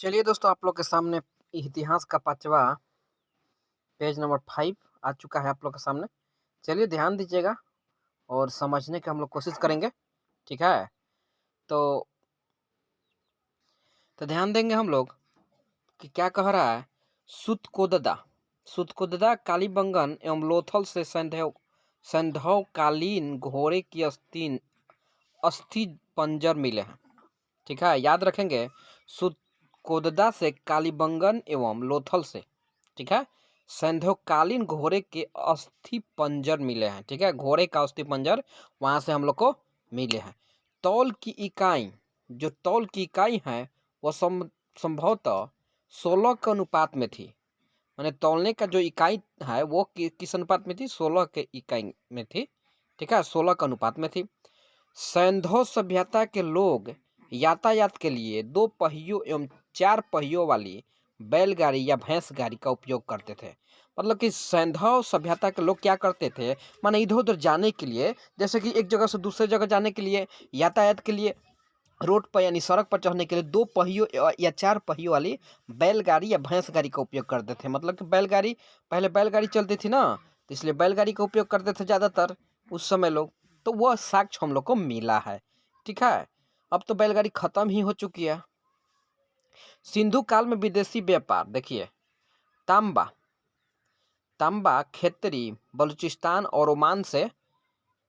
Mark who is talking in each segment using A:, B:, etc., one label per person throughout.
A: चलिए दोस्तों, आप लोग के सामने इतिहास का 5वां पेज नंबर 5 आ चुका है आप लोग के सामने। चलिए ध्यान दीजिएगा और समझने की हम लोग कोशिश करेंगे। ठीक है, तो ध्यान देंगे हम लोग कि क्या कह रहा है। सुतकोददा कालीबंगन एवं लोथल से संधव कालीन घोड़े की अस्थि पंजर मिले हैं। ठीक है, याद रखेंगे। सुतकोददा से कालीबंगन एवं लोथल से, ठीक है, संध्योकालीन घोड़े के अस्थि पंजर मिले हैं। ठीक है, घोड़े का अस्थि पंजर वहां से हम लोग को मिले हैं। तौल की इकाई है वह संभवतः 16 के अनुपात में थी। मैंने तौलने का जो इकाई है वो किस अनुपात में थी? 16 के इकाई में थी। ठीक है, 16 के अनुपात में थी। सैंधव सभ्यता के लोग यातायात के लिए 2 पहियों एवं 4 पहियों वाली बैलगाड़ी या भैंस गाड़ी का उपयोग करते थे। मतलब कि सैंधव सभ्यता के लोग क्या करते थे, माने इधर उधर जाने के लिए, जैसे कि एक जगह से दूसरे जगह जाने के लिए, यातायात के लिए, रोड पर यानी सड़क पर चढ़ने के लिए 2 पहियों या 4 पहियों वाली बैलगाड़ी या भैंस गाड़ी का उपयोग करते थे। मतलब कि बैलगाड़ी, पहले बैलगाड़ी चलती थी ना, तो इसलिए बैलगाड़ी का उपयोग करते थे ज़्यादातर उस समय लोग। तो वह साक्ष्य हम लोग को मिला है। ठीक है, अब तो बैलगाड़ी खत्म ही हो चुकी है। सिंधु काल में विदेशी व्यापार देखिए, तांबा खेतरी बलूचिस्तान और ओमान से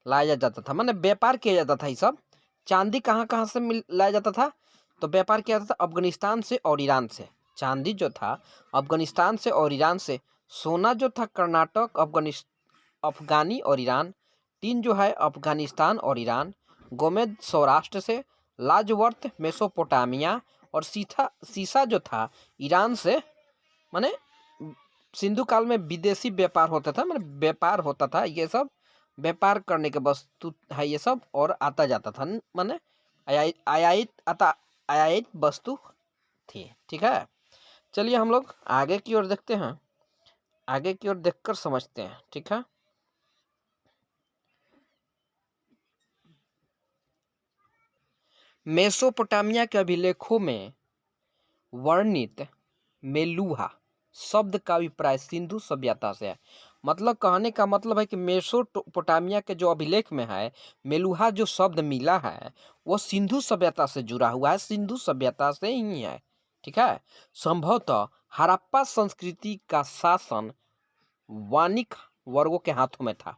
A: लाया जाता था, माने व्यापार किया जाता था। ये सब चांदी कहाँ कहाँ से लाया जाता था? तो व्यापार किया जाता था अफगानिस्तान से और ईरान से। चांदी जो था अफगानिस्तान से और ईरान से। सोना जो था कर्नाटक, अफगानी और ईरान। टीन जो है अफगानिस्तान और ईरान। गोमेद सौराष्ट्र से। लाजवर्थ मेसोपोटामिया। और सीसा जो था ईरान से। माने सिंधु काल में विदेशी व्यापार होता था, माने व्यापार होता था। ये सब व्यापार करने के वस्तु है ये सब, और आता जाता था, माने आयातित वस्तु थी। ठीक है, चलिए हम लोग आगे की ओर देखते हैं। आगे की ओर देखकर समझते हैं। ठीक है, मेसोपोटामिया के अभिलेखों में वर्णित मेलुहा शब्द का अभिप्राय सिंधु सभ्यता से है। मतलब कहने का मतलब है कि मेसोपोटामिया के जो अभिलेख में है, मेलुहा जो शब्द मिला है वो सिंधु सभ्यता से जुड़ा हुआ है, सिंधु सभ्यता से ही है। ठीक है, संभवतः हड़प्पा संस्कृति का शासन वाणिक वर्गों के हाथों में था।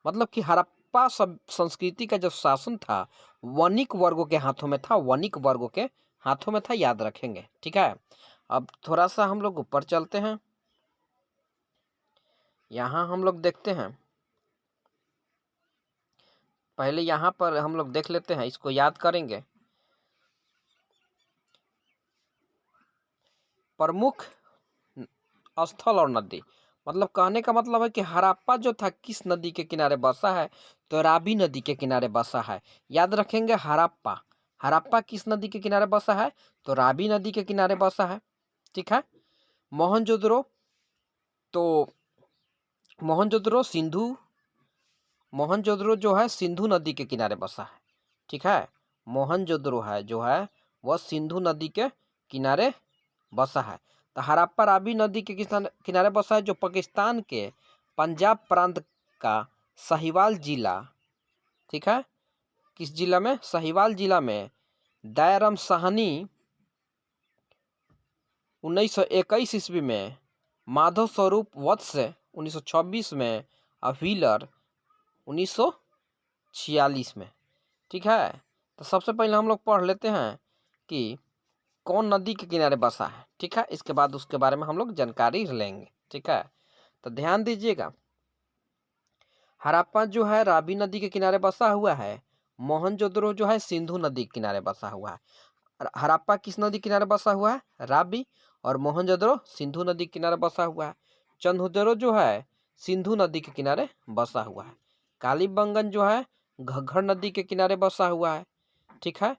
A: मतलब कि हड़प्पा संस्कृति का जो शासन था वणिक वर्गों के हाथों में था, वणिक वर्गों के हाथों में था, याद रखेंगे। ठीक है, अब थोड़ा सा हम लोग ऊपर चलते हैं। यहाँ हम लोग देखते हैं, पहले यहाँ पर हम लोग देख लेते हैं, इसको याद करेंगे। प्रमुख स्थल और नदी, मतलब कहने का मतलब है कि हड़प्पा जो था किस नदी के किनारे बसा है? तो रावी नदी के किनारे बसा है। याद रखेंगे, हड़प्पा किस नदी के किनारे बसा है? तो रावी नदी के किनारे बसा है। ठीक है, मोहनजोदड़ो, तो मोहनजोदड़ो जो है सिंधु नदी के किनारे बसा है। ठीक है, मोहनजोदड़ो है जो है वह सिंधु नदी के किनारे बसा है। तो हड़प्पा रावी नदी के किनारे बसा है, जो पाकिस्तान के पंजाब प्रांत का साहिवाल जिला। ठीक है, किस जिला में? साहिवाल जिला में दायरम साहनी 1921 ईस्वी में, माधव स्वरूप वत्स 1926 में, और व्हीलर 1946 में। ठीक है, तो सबसे पहले हम लोग पढ़ लेते हैं कि कौन नदी के किनारे बसा है। ठीक है, इसके बाद उसके बारे में हम लोग जानकारी लेंगे। ठीक है, तो ध्यान दीजिएगा, हड़प्पा जो है रावी नदी के किनारे बसा हुआ है। मोहनजोदड़ो जो है सिंधु नदी के किनारे बसा हुआ है। हड़प्पा किस नदी किनारे बसा हुआ है? रावी। और मोहनजोदड़ो सिंधु नदी किनारे बसा हुआ है। चंदोदड़ो जो है सिंधु नदी के किनारे बसा हुआ है। कालीबंगन जो है घग्गर नदी के किनारे बसा हुआ है। ठीक है,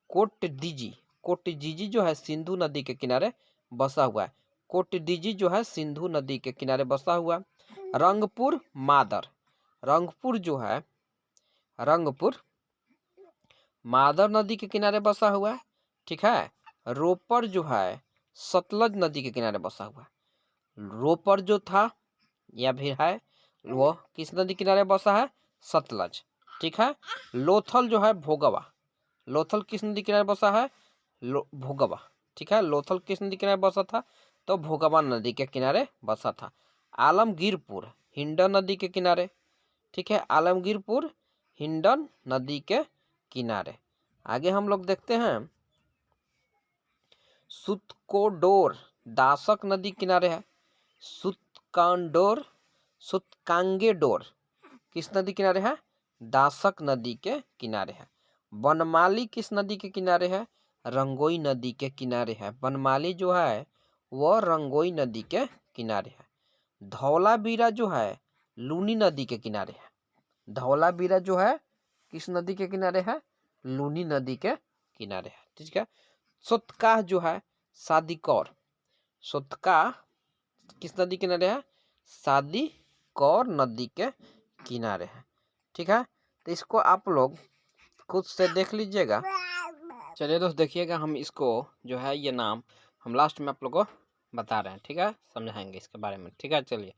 A: कोटडीजी जो है सिंधु नदी के किनारे बसा हुआ है। कोटडीजी जो है सिंधु नदी के किनारे बसा हुआ है। रंगपुर मादर, रंगपुर जो है रंगपुर मादर नदी के किनारे बसा हुआ है। ठीक है, रोपर जो है सतलज नदी के किनारे बसा हुआ है। रोपर जो था या फिर है वो किस नदी किनारे बसा है? सतलज। ठीक है। लोथल जो है भोगवा, लोथल किस नदी किनारे बसा है? भोगवा। ठीक है। लोथल किस नदी किनारे बसा था? तो भोगवा नदी के किनारे बसा था। आलमगीरपुर हिंडन नदी के किनारे। ठीक है। आलमगीरपुर हिंडन नदी के किनारे। आगे हम लोग देखते हैं सुतकोडोर दासक नदी किनारे है। सुतकांडोर सुतकांगेडोर किस नदी किनारे है? दासक नदी के किनारे है। बनमाली किस नदी के किनारे है? रंगोई नदी के किनारे है। बनमाली जो है वह रंगोई नदी के किनारे है। धौलावीरा जो है लूनी नदी के किनारे है। धौलावीरा जो है किस नदी के किनारे है? लूनी नदी के किनारे है। ठीक है। सोतकाह जो है सादीकौर, सोतकाह किस नदी के किनारे है? सादीकौर नदी के किनारे है। ठीक है। तो इसको आप लोग खुद से देख लीजिएगा। चलिए दोस्त देखिएगा, हम इसको जो है ये नाम हम लास्ट में आप लोग को बता रहे हैं। ठीक है, समझाएंगे इसके बारे में। ठीक है, चलिए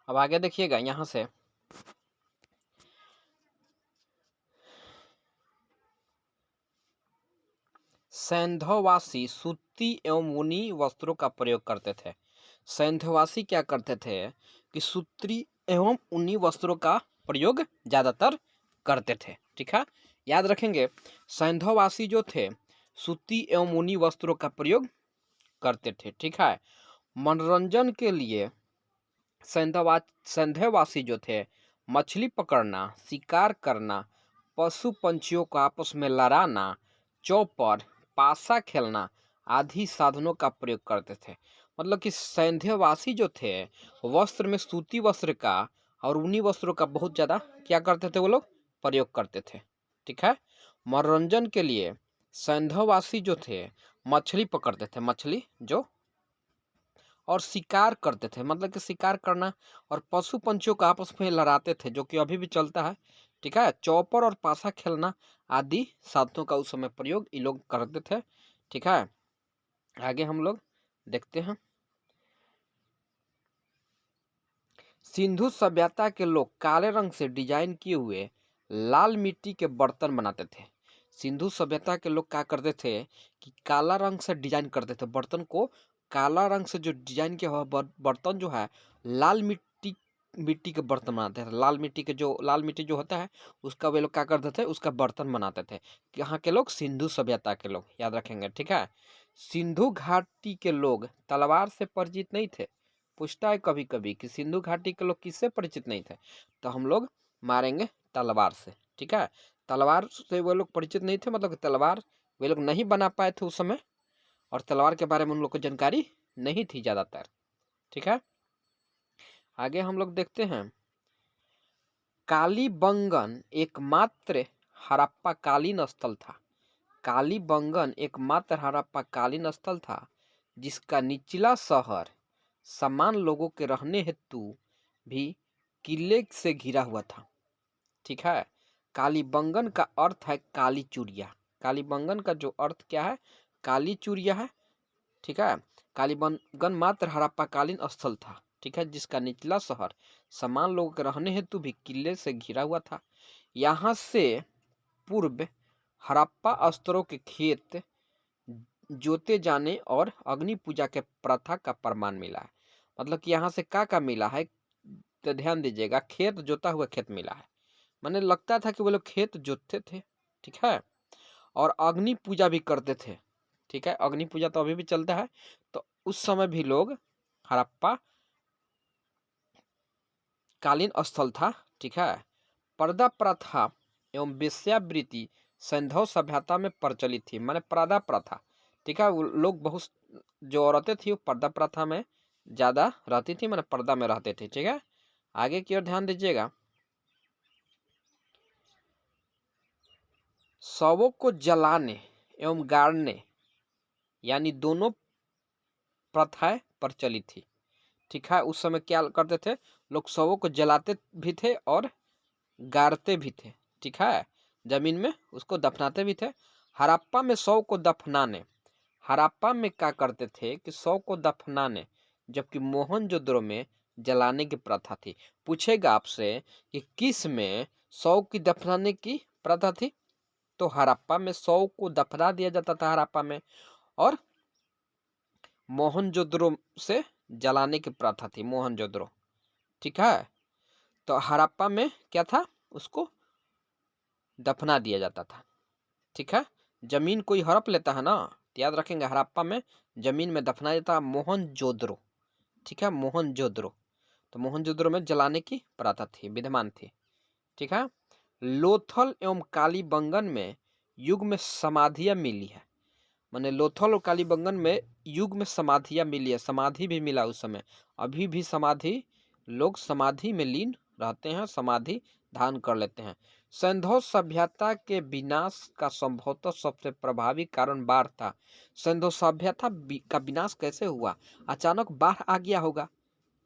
A: अब आगे देखिएगा। यहाँ से सैंधववासी सूती एवं ऊनी वस्त्रों का प्रयोग करते थे। सैंधववासी क्या करते थे कि सूती एवं ऊनी वस्त्रों का प्रयोग ज्यादातर करते थे। ठीक है, याद रखेंगे सैंधववासी जो थे सूती एवं ऊनी वस्त्रों का प्रयोग करते थे। ठीक है। मनोरंजन के लिए सैंधववासी जो थे मछली पकड़ना, शिकार करना, पशु पंछियों को आपस में लड़ाना, चौपर, पासा खेलना आदि साधनों का प्रयोग करते थे। मतलब कि सैंध्यवासी जो थे वस्त्र में सूती वस्त्र का और ऊनी वस्त्रों का बहुत ज़्यादा क्या करते थे वो लोग? प्रयोग करते थे। ठीक है। मनोरंजन के लिए सैंध्यवासी जो थे मछली पकड़ते थे, मछली जो, और शिकार करते थे, मतलब कि शिकार करना, और पशु पंछियों को आपस में लड़ाते थे, जो कि अभी भी चलता है। ठीक है। चौपर और पासा खेलना आदि साधनों का उस समय प्रयोग ये लोग करते थे। ठीक है। आगे हम लोग देखते हैं। सिंधु सभ्यता के लोग काले रंग से डिजाइन किए हुए लाल मिट्टी के बर्तन बनाते थे। सिंधु सभ्यता के लोग क्या करते थे कि काला रंग से डिजाइन करते थे बर्तन को। काला रंग से जो डिजाइन किया हुआ बर्तन जो है लाल मिट्टी मिट्टी के बर्तन बनाते थे। लाल मिट्टी जो होता है उसका वे लोग क्या करते थे? उसका बर्तन बनाते थे। यहाँ के लोग सिंधु सभ्यता के लोग, याद रखेंगे। ठीक है। सिंधु घाटी के लोग तलवार से परिचित नहीं थे। पूछता है कभी कभी कि सिंधु घाटी के लोग किससे परिचित नहीं थे, तो हम लोग मारेंगे तलवार से। ठीक है। तलवार से वो लोग परिचित नहीं थे, मतलब कि तलवार वे लोग नहीं बना पाए थे उस समय, और तलवार के बारे में उन लोग को जानकारी नहीं थी ज़्यादातर। ठीक है। आगे हम लोग देखते हैं कालीबंगन एकमात्र हड़प्पा कालीन स्थल था। कालीबंगन एकमात्र हड़प्पा कालीन स्थल था जिसका निचला शहर समान लोगों के रहने हेतु भी किले से घिरा हुआ था। ठीक है। कालीबंगन का अर्थ है काली चूड़िया। कालीबंगन का जो अर्थ क्या है? काली चूड़िया है। ठीक है। कालीबंगन मात्र हड़प्पाकालीन स्थल था। ठीक है, जिसका निचला शहर समान लोगों के रहने हेतु भी किले से घिरा हुआ था। यहाँ से पूर्व हड़प्पा स्तरों के खेत जोते जाने और अग्नि पूजा के प्रथा का प्रमाण मिला है। मतलब कि यहाँ से क्या मिला है, तो ध्यान दीजिएगा, खेत जोता हुआ खेत मिला है। मैंने लगता था कि वो लोग खेत जोतते थे। ठीक है। और अग्नि पूजा भी करते थे। ठीक है। अग्नि पूजा तो अभी भी चलता है। तो उस समय भी लोग हड़प्पा कालीन स्थल था। ठीक है। पर्दा प्रथा एवं वेश्यावृत्ति सैंधव सभ्यता में प्रचलित थी। माने पर्दा प्रथा। ठीक है। वो लोग बहुत, जो औरतें थी वो पर्दा प्रथा में ज़्यादा रहती थी, माने पर्दा में रहते थे। ठीक है। आगे की ओर ध्यान दीजिएगा। शवों को जलाने एवं गाड़ने यानी दोनों प्रथाएं प्रचलित थी। ठीक है। उस समय क्या करते थे लोग? शवों को जलाते भी थे और गाड़ते भी थे। ठीक है। जमीन में उसको दफनाते भी थे। हड़प्पा में शव को दफनाने, हड़प्पा में क्या करते थे कि शव को दफनाने, जबकि मोहनजोदड़ो में जलाने की प्रथा थी। पूछेगा आपसे कि किस में शव की दफनाने की प्रथा थी, तो हड़प्पा में शव को दफना दिया जाता था हड़प्पा में, और मोहनजोदड़ो से जलाने की प्रथा थी मोहनजोदड़ो। ठीक है, तो हड़प्पा में क्या था, उसको दफना दिया जाता था। ठीक है, जमीन कोई हड़प लेता है ना, तो याद रखेंगे हड़प्पा में जमीन में दफना देता मोहनजोदड़ो। ठीक है, मोहनजोदड़ो, तो मोहनजोदड़ो में जलाने की प्रथा थी, विद्यमान थी। ठीक है, लोथल एवं कालीबंगन में युग में समाधियां मिली है। माने लोथल और कालीबंगन में युग में समाधियां मिली है, समाधि भी मिला उस समय। अभी भी समाधि, लोग समाधि में लीन रहते हैं, समाधि धारण कर लेते हैं। सिंधु सभ्यता के विनाश का संभवतः सबसे प्रभावी कारण बाढ़ था। सिंधु सभ्यता का विनाश कैसे हुआ, अचानक बाढ़ आ गया होगा।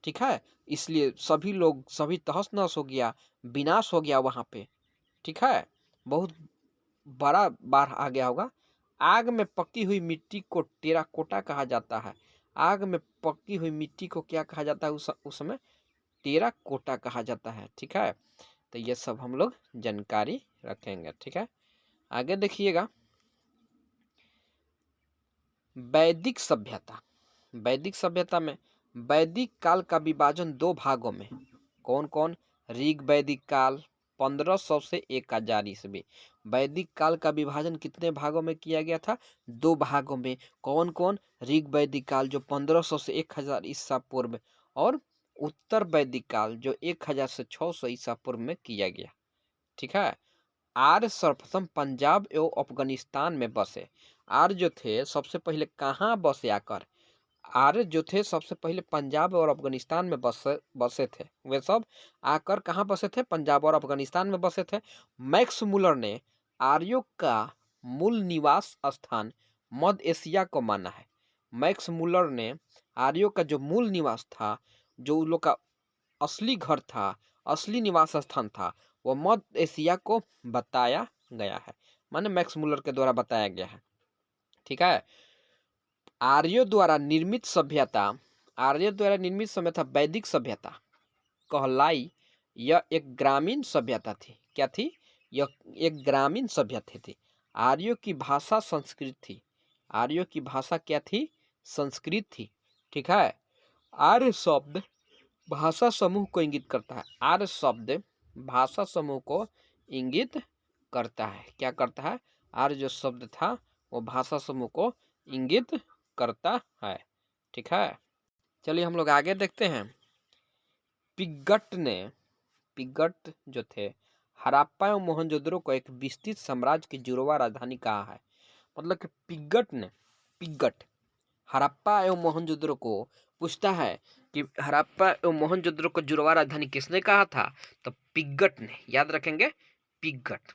A: ठीक है, इसलिए सभी लोग, सभी तहस नहस हो गया, विनाश हो गया वहां पे। ठीक है, बहुत बड़ा बाढ़ आ गया होगा। आग में पकी हुई मिट्टी को टेराकोटा कहा जाता है। आग में पकी हुई मिट्टी को क्या कहा जाता है उस समय, टेराकोटा कहा जाता है। ठीक है, तो ये सब हम लोग जानकारी रखेंगे। ठीक है, आगे देखिएगा, वैदिक सभ्यता। वैदिक सभ्यता में वैदिक काल का विभाजन दो भागों में, कौन कौन, ऋग वैदिक काल 1500 से 1000 ईस्वी। वैदिक काल का विभाजन कितने भागों में किया गया था, दो भागों में। कौन कौन, ऋग वैदिक काल जो 1500 से 1000 ईसा पूर्व, और उत्तर वैदिक काल जो 1000 से 600 ईसा पूर्व में किया गया। ठीक है, आर्य सर्वप्रथम पंजाब एवं अफगानिस्तान में बसे। आर्य जो थे सबसे पहले कहाँ बसे आकर, आर्य जो थे सबसे पहले पंजाब और अफगानिस्तान में बसे थे। वे सब आकर कहाँ बसे थे, पंजाब और अफगानिस्तान में बसे थे। मैक्स मुलर ने आर्यों का मूल निवास स्थान मध्य एशिया को माना है। मैक्स मुलर ने आर्यों का जो मूल निवास था, जो उन लोग का असली घर था, असली निवास स्थान था, वो मध्य एशिया को बताया गया है, माने मैक्स मुलर के द्वारा बताया गया है। ठीक है, आर्यों द्वारा निर्मित सभ्यता, आर्यों द्वारा निर्मित सभ्यता वैदिक सभ्यता कहलाई। यह एक ग्रामीण सभ्यता थी। क्या थी, यह एक ग्रामीण सभ्यता थी। आर्यों की भाषा संस्कृत थी। आर्यों की भाषा क्या थी, संस्कृत थी। ठीक है, आर्य शब्द भाषा समूह को इंगित करता है। आर्य शब्द भाषा समूह को इंगित करता है। क्या करता है, आर्य जो शब्द था वो भाषा समूह को इंगित करता है। ठीक है, चलिए हम लोग आगे देखते हैं। पिग्गट जो थे, हड़प्पा एवं मोहनजोदड़ो को एक विस्तृत साम्राज्य की जुड़वा राजधानी कहा है। मतलब कि पिग्गट हड़प्पा एवं मोहनजोदड़ो को पूछता है कि हड़प्पा एवं मोहनजोदड़ो को जुड़वा राजधानी किसने कहा था, तो पिग्गट ने। याद रखेंगे, पिग्गट।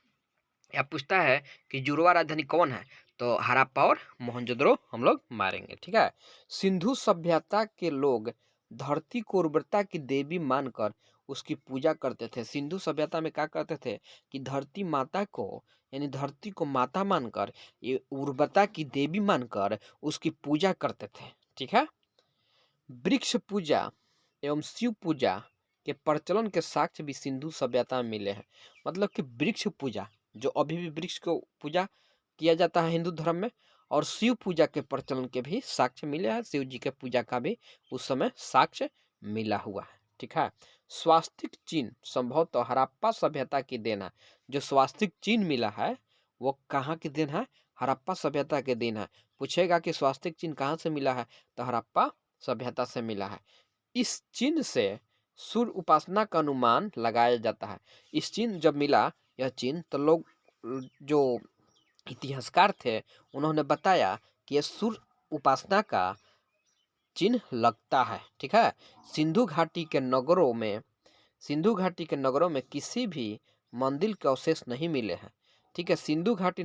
A: या पूछता है कि जुड़वा राजधानी कौन है, तो हड़प्पा और मोहनजोदड़ो हम लोग मारेंगे। ठीक है, सिंधु सभ्यता के लोग धरती को उर्वरता की देवी मानकर उसकी पूजा करते थे। सिंधु सभ्यता में क्या करते थे कि धरती माता को, यानी धरती को माता मानकर, ये उर्वरता की देवी मानकर उसकी पूजा करते थे। ठीक है, वृक्ष पूजा एवं शिव पूजा के प्रचलन के साक्ष्य भी सिंधु सभ्यता में मिले हैं। मतलब कि वृक्ष पूजा, जो अभी भी वृक्ष को पूजा किया जाता है हिंदू धर्म में, और शिव पूजा के प्रचलन के भी साक्ष्य मिले हैं। शिव जी के पूजा का भी उस समय साक्ष्य मिला हुआ है। ठीक है, स्वास्तिक चिन्ह संभवतः हड़प्पा सभ्यता की देन है। जो स्वास्तिक चिन्ह मिला है वो कहाँ की देन है, हड़प्पा सभ्यता के दिन है। पूछेगा कि स्वास्तिक चिन्ह कहाँ से मिला है, तो हड़प्पा सभ्यता से मिला है। इस चिन्ह से सूर्य उपासना का अनुमान लगाया जाता है। इस चिन्ह जब मिला, यह चिन्ह, तो लोग, जो इतिहासकार थे, उन्होंने बताया कि यह सूर्य उपासना का चिन्ह लगता है। ठीक है, सिंधु घाटी के नगरों में, सिंधु घाटी के नगरों में किसी भी मंदिर के अवशेष नहीं मिले हैं। ठीक है, सिंधु घाटी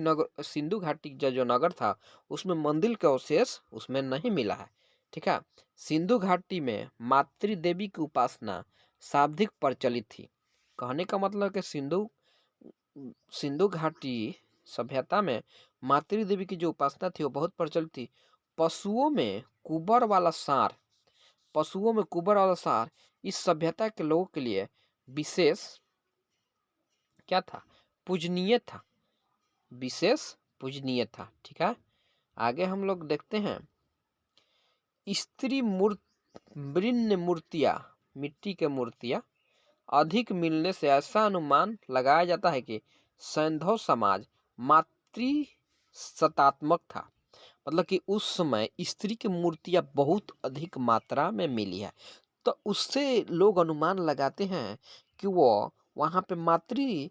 A: जो नगर था उसमें मंदिर के अवशेष उसमें नहीं मिला है। ठीक है, सिंधु घाटी में मातृ देवी की उपासना शाब्दिक प्रचलित थी। कहने का मतलब कि सिंधु सिंधु घाटी सभ्यता में मातृ देवी की जो उपासना थी वो बहुत प्रचलित थी। पशुओं में कुबर वाला सार पशुओं में कुबर वाला सार इस सभ्यता के लोगों के लिए विशेष क्या था, पूजनीय था, विशेष पूजनीय था। ठीक है, आगे हम लोग देखते हैं स्त्री मृण्य मूर्तियां, मिट्टी के मूर्तियां अधिक मिलने से ऐसा अनुमान लगाया जाता है कि सैंधव समाज मातृ सत्तात्मक था। मतलब कि उस समय स्त्री की मूर्तियां बहुत अधिक मात्रा में मिली है, तो उससे लोग अनुमान लगाते हैं कि वो वहाँ पे मातृ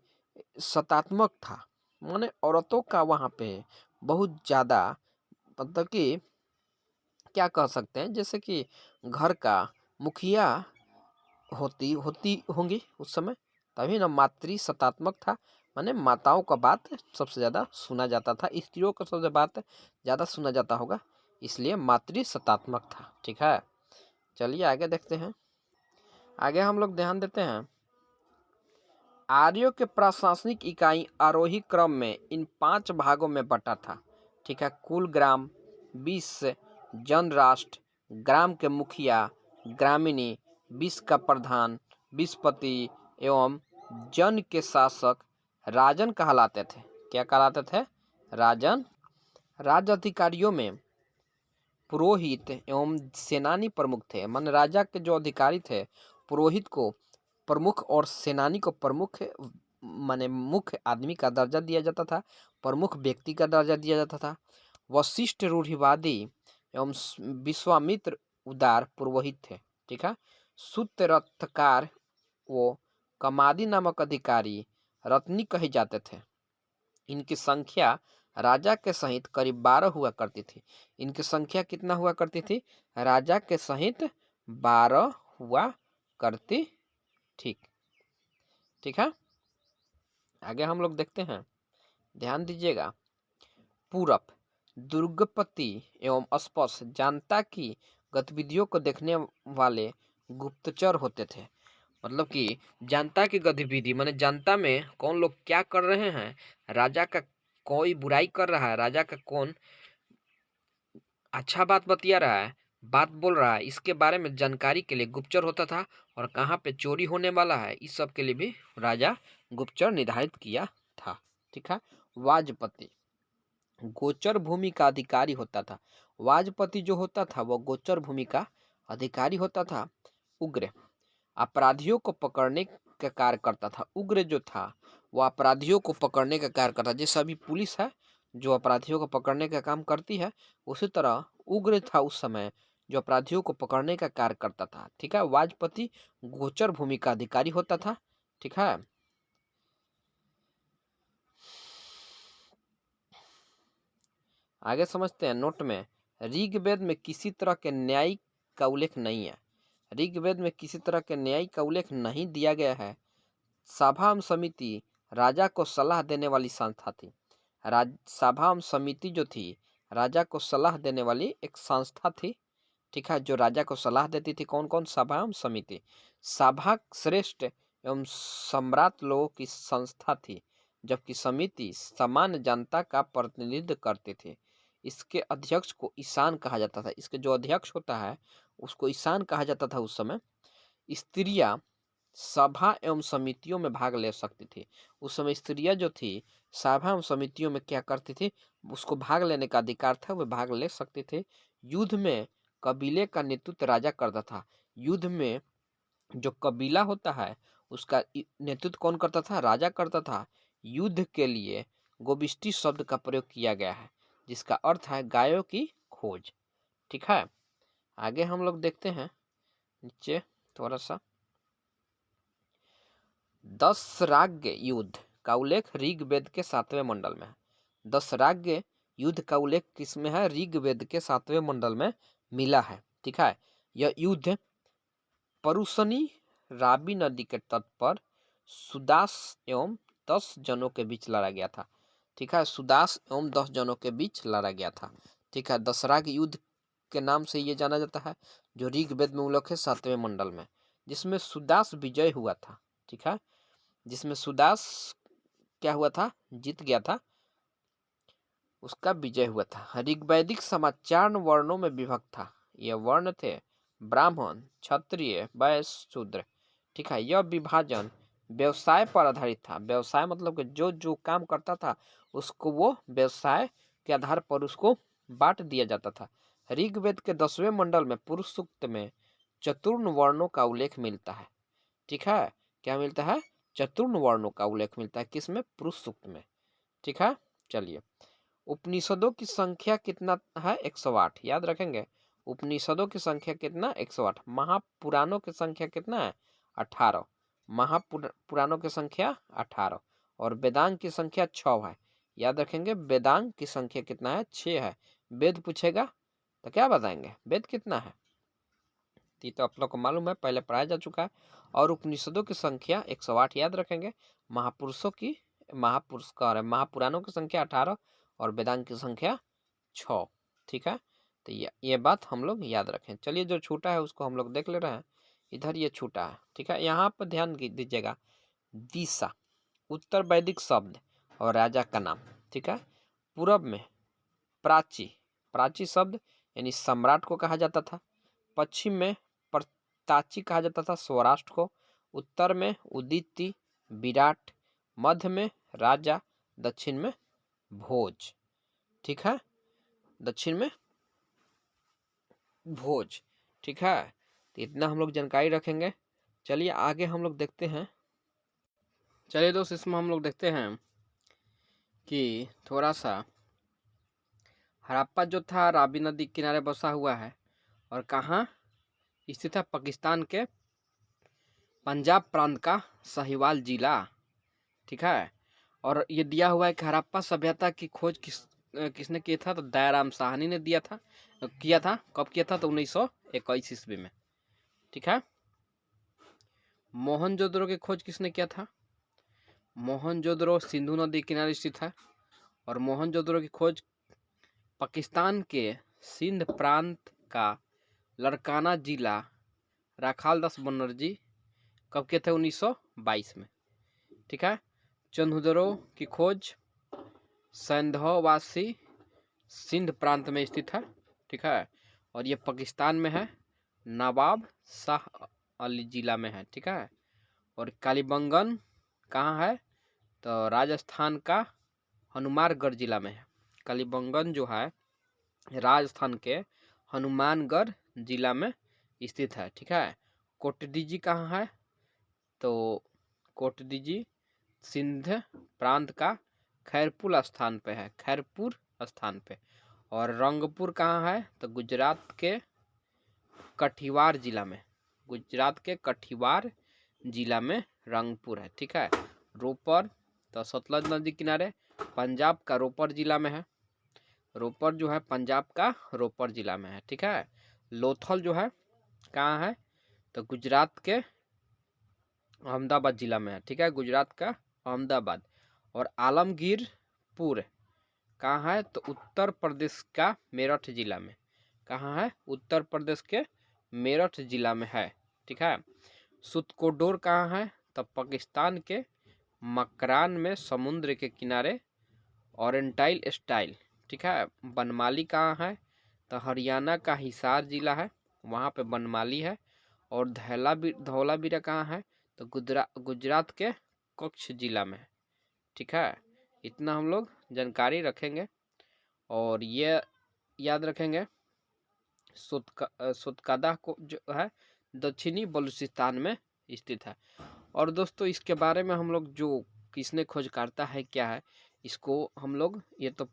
A: सत्तात्मक था, माने औरतों का वहाँ पे बहुत ज़्यादा, मतलब कि क्या कह सकते हैं, जैसे कि घर का मुखिया होती होती होंगी उस समय, तभी ना मातृ सत्तात्मक था। माने माताओं का बात सबसे ज़्यादा सुना जाता था, स्त्रियों का सबसे बात ज़्यादा सुना जाता होगा, इसलिए मातृ सत्तात्मक था। ठीक है, चलिए आगे देखते हैं। आगे हम लोग ध्यान देते हैं आर्यों के प्रशासनिक इकाई आरोही क्रम में इन 5 भागों में बटा था। ठीक है, कुल ग्राम, 20 जन राष्ट्र, ग्राम के मुखिया, ग्रामीणी, 20 का प्रधान, 20 पति एवं जन के शासक राजन कहलाते थे। क्या कहलाते थे? राजन। राज्य अधिकारियों में पुरोहित एवं सेनानी प्रमुख थे। मान राजा के जो अधिकारी थे, पुरोहित को प्रमुख और सेनानी को प्रमुख माने मुख्य आदमी का दर्जा दिया जाता था, प्रमुख व्यक्ति का दर्जा दिया जाता था। वशिष्ठ रूढ़िवादी एवं विश्वामित्र उदार पुरोहित थे। ठीक है, सूत रत्नकार वो कमादी नामक अधिकारी रत्नी कहे जाते थे। इनकी संख्या राजा के सहित करीब 12 हुआ करती थी। इनकी संख्या कितना हुआ करती थी? राजा के सहित 12 हुआ करती। ठीक ठीक है, आगे हम लोग देखते हैं, ध्यान दीजिएगा। पूरब दुर्गपति एवं स्पष्ट जनता की गतिविधियों को देखने वाले गुप्तचर होते थे। मतलब कि जनता की गतिविधि माने जनता में कौन लोग क्या कर रहे हैं, राजा का कोई बुराई कर रहा है, राजा का कौन अच्छा बात बतिया रहा है, बात बोल रहा है, इसके बारे में जानकारी के लिए गुप्तचर होता था। और कहाँ पे चोरी होने वाला है, इस सब के लिए भी राजा गुप्तचर निर्धारित किया था। ठीक है, वाजपति गोचर भूमि का अधिकारी होता था। वाजपति जो होता था वो गोचर भूमि का अधिकारी होता था। उग्र अपराधियों को पकड़ने का कार्य करता था। उग्र जो था वो अपराधियों को पकड़ने का कार्य करता था। जैसे अभी पुलिस है जो अपराधियों को पकड़ने का काम करती है, उसी तरह उग्र था उस समय जो अपराधियों को पकड़ने का कार्य करता था। ठीक है, वाजपति गोचर भूमि का अधिकारी होता था। ठीक है, आगे समझते हैं। नोट में ऋग्वेद में किसी तरह के न्याय का उल्लेख नहीं है। ऋग्वेद में किसी तरह के न्याय का उल्लेख नहीं दिया गया है। सभा एवं समिति राजा को सलाह देने वाली संस्था थी। सभा एवं समिति जो थी राजा को सलाह देने वाली एक संस्था थी। ठीक है, जो राजा को सलाह देती थी, कौन कौन? सभा एवं समिति। सभा श्रेष्ठ एवं सम्राट लोगों की संस्था थी, जबकि समिति सामान्य जनता का प्रतिनिधित्व करते थे। इसके अध्यक्ष को ईशान कहा जाता था। इसके जो अध्यक्ष होता है उसको ईशान कहा जाता था उस समय। स्त्रियां सभा एवं समितियों में भाग ले सकती थी। उस समय स्त्रियां जो थी सभा एवं समितियों में क्या करती थी, उसको भाग लेने का अधिकार था, वे भाग ले सकते थे। युद्ध में कबीले का नेतृत्व राजा करता था। युद्ध में जो कबीला होता है उसका नेतृत्व कौन करता था? राजा करता था। युद्ध के लिए गोविष्ठी शब्द का प्रयोग किया गया है, जिसका अर्थ है गायों की खोज। ठीक है, आगे हम लोग देखते हैं नीचे थोड़ा सा। 10 राज्य युद्ध का उल्लेख ऋग्वेद के 7वें मंडल में है। 10 राज्य युद्ध का उल्लेख किसमें है? ऋग्वेद के 7वें मंडल में मिला है। ठीक है, यह युद्ध परुशनी राबी नदी के तट पर सुदास एवं 10 जनों के बीच लड़ा गया था। ठीक है, सुदास एवं 10 जनों के बीच लड़ा गया था। ठीक है, दशराग युद्ध के नाम से ये जाना जाता है, जो ऋग्वेद में उल्लेख है 7वें मंडल में, जिसमें सुदास विजय हुआ था। ठीक है, जिसमें सुदास क्या हुआ था? जीत गया था। उसका विजय हुआ था। ऋग्वैदिक समाज 4 वर्णों में विभक्त था। ये वर्ण थे ब्राह्मण, क्षत्रिय, वैश्य, शूद्र। ठीक है, यह विभाजन व्यवसाय पर आधारित था। व्यवसाय मतलब कि जो जो काम करता था उसको वो व्यवसाय के आधार पर उसको बांट दिया जाता था। ऋग्वेद के 10वें मंडल में पुरुष सूक्त में चतुर्ण वर्णों का उल्लेख मिलता है। ठीक है, क्या मिलता है? चतुर्ण वर्णों का उल्लेख मिलता है। किसमें? पुरुष सूक्त में। ठीक है, चलिए। उपनिषदों की संख्या कितना है? 108। याद रखेंगे, उपनिषदों की संख्या कितना? 108। महापुराणों की संख्या कितना है? 18। महापुराणों की संख्या 18 और वेदांग की संख्या 6 है। याद रखेंगे, वेदांग की संख्या कितना है? 6 है। वेद पूछेगा तो क्या बताएंगे? वेद कितना है? ये तो आप लोग को मालूम है, पहले पढ़ाया जा चुका है। और उपनिषदों की संख्या 108 याद रखेंगे। महापुराणों की संख्या 18 और वेदांग की संख्या 6। ठीक है, तो ये बात हम लोग याद रखें। चलिए, जो छूटा है उसको हम लोग देख ले रहे हैं। इधर ये छूटा है। ठीक है, यहाँ पर ध्यान दीजिएगा। दिशा उत्तर वैदिक शब्द और राजा का नाम। ठीक है, पूरब में प्राची, प्राची शब्द यानी सम्राट को कहा जाता था। पश्चिम में प्रताची कहा जाता था सौराष्ट्र को। उत्तर में उदिति, विराट। मध्य में राजा। दक्षिण में भोज। ठीक है, दक्षिण में भोज। ठीक है, तो इतना हम लोग जानकारी रखेंगे। चलिए आगे हम लोग देखते हैं। चलिए दोस्त, इसमें हम लोग देखते हैं कि थोड़ा सा हड़प्पा जो था रावी नदी किनारे बसा हुआ है और कहाँ स्थित है? पाकिस्तान के पंजाब प्रांत का साहिवाल जिला। ठीक है, और ये दिया हुआ है कि हड़प्पा सभ्यता की खोज किसने किया था? तो दयाराम साहनी ने किया था। कब किया था? तो 1921 ईस्वी में। ठीक है, मोहनजोदड़ो की खोज किसने किया था? मोहनजोदड़ो सिंधु नदी किनारे स्थित है और मोहनजोदड़ो की खोज पाकिस्तान के सिंध प्रांत का लड़काना जिला राखालदास बनर्जी कब किए थे? 1922 में। ठीक है, चंदुदरो की खोज सैंधवासी सिंध प्रांत में स्थित है। ठीक है, और ये पाकिस्तान में है, नवाब शाह अली जिला में है। ठीक है, और कालीबंगन कहाँ है? तो राजस्थान का हनुमानगढ़ जिला में है। कालीबंगन जो है राजस्थान के हनुमानगढ़ जिला में स्थित है। ठीक है, कोटडीजी कहाँ है? तो कोटडीजी सिंध प्रांत का खैरपुर स्थान पे है, खैरपुर स्थान पे। और रंगपुर कहाँ है? तो गुजरात के कठिवार जिला में, गुजरात के कठिवार जिला में रंगपुर है। ठीक है, रोपड़ तो सतलज नदी किनारे पंजाब का रोपड़ जिला में है। रोपड़ जो है पंजाब का रोपड़ जिला में है। ठीक है, लोथल जो है कहाँ है? तो गुजरात के अहमदाबाद जिला में है। ठीक है, गुजरात का अहमदाबाद। और आलमगीरपुर कहाँ है? तो उत्तर प्रदेश का मेरठ जिला में। कहाँ है? उत्तर प्रदेश के मेरठ जिला में है। ठीक है, सुतकोडोर कहाँ है? तो पाकिस्तान के मकरान में समुद्र के किनारे ओरेंटाइल स्टाइल। ठीक है, बनमाली कहाँ है? तो हरियाणा का हिसार जिला है, वहाँ पे बनमाली है। और धौलावीरा कहाँ है? तो गुजरात के कच्छ जिला में है। ठीक है, इतना हम लोग जानकारी रखेंगे और ये याद रखेंगे सुतकदा को जो है दक्षिणी बलूचिस्तान में स्थित है। और दोस्तों, इसके बारे में हम लोग जो किसने खोज करता है क्या है, इसको हम लोग ये तो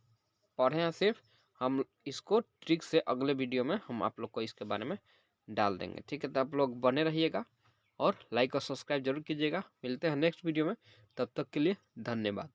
A: पढ़े हैं सिर्फ, हम इसको ट्रिक से अगले वीडियो में हम आप लोग को इसके बारे में डाल देंगे। ठीक है, तो आप लोग बने रहिएगा और लाइक और सब्सक्राइब जरूर कीजिएगा। मिलते हैं नेक्स्ट वीडियो में, तब तक के लिए धन्यवाद।